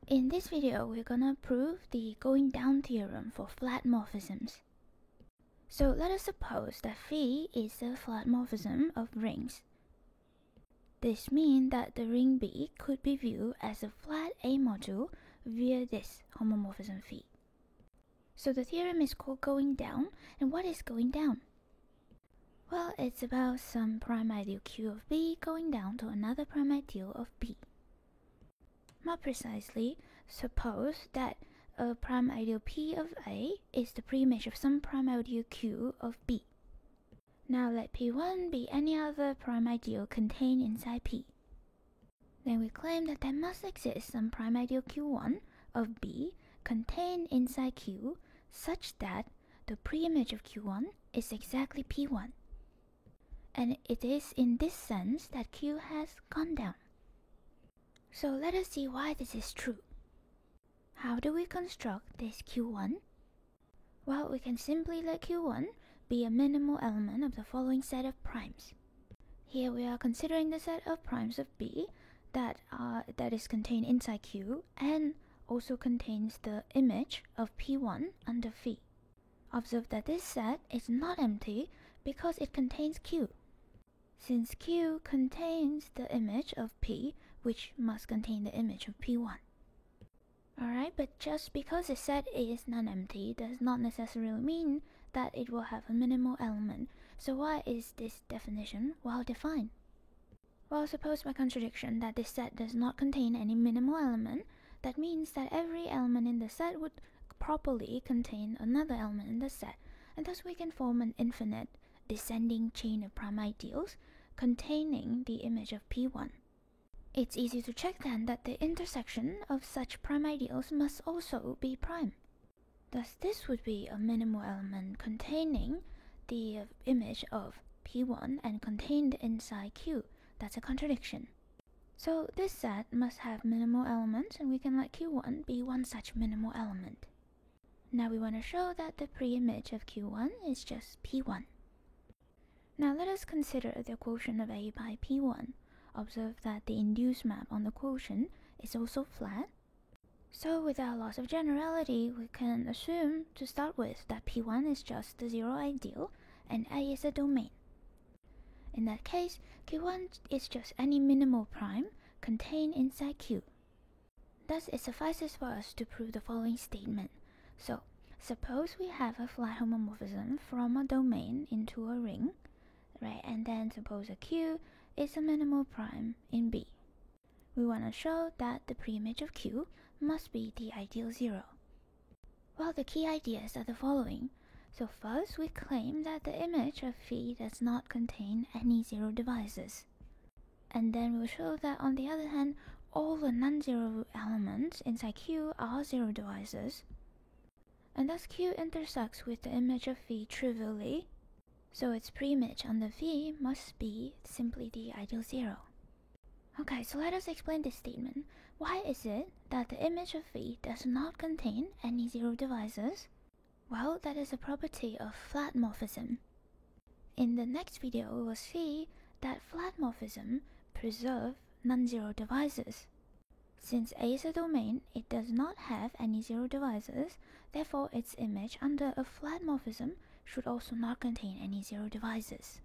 In this video, we're gonna prove the going down theorem for flat morphisms. So let us suppose that phi is the flat morphism of rings. This means that the ring B could be viewed as a flat A module via this homomorphism phi. So the theorem is called going down, and what is going down? Well, it's about some prime ideal Q of B going down to another prime ideal of B. More precisely, suppose that a prime ideal P of A is the preimage of some prime ideal Q of B. Now let P1 be any other prime ideal contained inside P. Then we claim that there must exist some prime ideal Q1 of B contained inside Q such that the preimage of Q1 is exactly P1. And it is in this sense that Q has gone down. So let us see why this is true. How do we construct this Q1? Well, we can simply let Q1 be a minimal element of the following set of primes. Here we are considering the set of primes of B that is contained inside Q and also contains the image of P1 under phi. Observe that this set is not empty because it contains Q. Since Q contains the image of P, which must contain the image of P1. Alright, but just because a set is non-empty does not necessarily mean that it will have a minimal element. So why is this definition well defined? Well, suppose by contradiction that this set does not contain any minimal element, that means that every element in the set would properly contain another element in the set, and thus we can form an infinite descending chain of prime ideals containing the image of P1. It's easy to check then that the intersection of such prime ideals must also be prime. Thus this would be a minimal element containing the image of P1 and contained inside Q. That's a contradiction. So this set must have minimal elements, and we can let Q1 be one such minimal element. Now we want to show that the preimage of Q1 is just P1. Now let us consider the quotient of A by P1. Observe that the induced map on the quotient is also flat. So without loss of generality, we can assume to start with that P1 is just the zero ideal and A is a domain. In that case, Q1 is just any minimal prime contained inside Q. Thus it suffices for us to prove the following statement. So suppose we have a flat homomorphism from a domain into a ring, right? And then suppose a Q is a minimal prime in B. We want to show that the preimage of Q must be the ideal 0. Well, the key ideas are the following. So first, we claim that the image of phi does not contain any zero divisors. And then we'll show that on the other hand, all the non-zero elements inside Q are zero divisors. And thus Q intersects with the image of phi trivially. So its preimage under phi must be simply the ideal 0. Okay, so let us explain this statement. Why is it that the image of phi does not contain any zero divisors? Well, that is a property of flat morphism. In the next video, we will see that flat morphism preserve non-zero divisors. Since A is a domain, it does not have any zero divisors, therefore its image under a flat morphism should also not contain any zero divisors.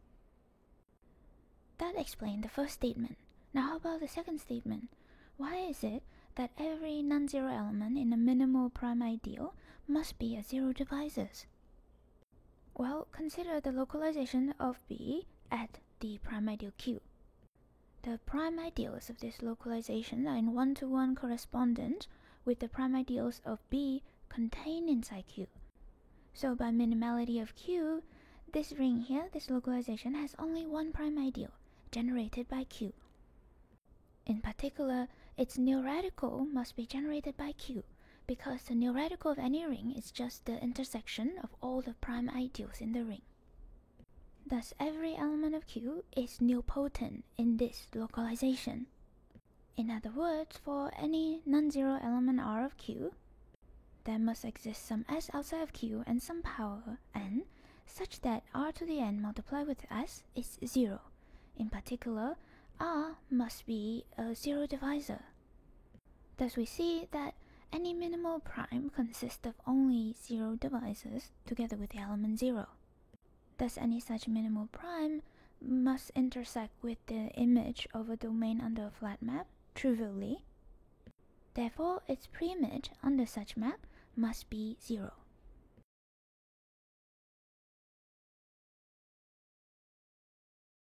That explains the first statement. Now how about the second statement? Why is it that every non-zero element in a minimal prime ideal must be a zero divisors? Well, consider the localization of B at the prime ideal Q. The prime ideals of this localization are in one-to-one correspondence with the prime ideals of B contained inside Q. So by minimality of Q, this ring here, this localization, has only one prime ideal, generated by Q. In particular, its neo-radical must be generated by Q, because the neo-radical of any ring is just the intersection of all the prime ideals in the ring. Thus, every element of Q is nilpotent in this localization. In other words, for any non-zero element R of Q, there must exist some S outside of Q and some power n, such that R to the n multiplied with S is 0. In particular, R must be a zero divisor. Thus we see that any minimal prime consists of only 0 devices together with the element 0. Thus any such minimal prime must intersect with the image of a domain under a flat map trivially. Therefore its preimage under such map must be 0.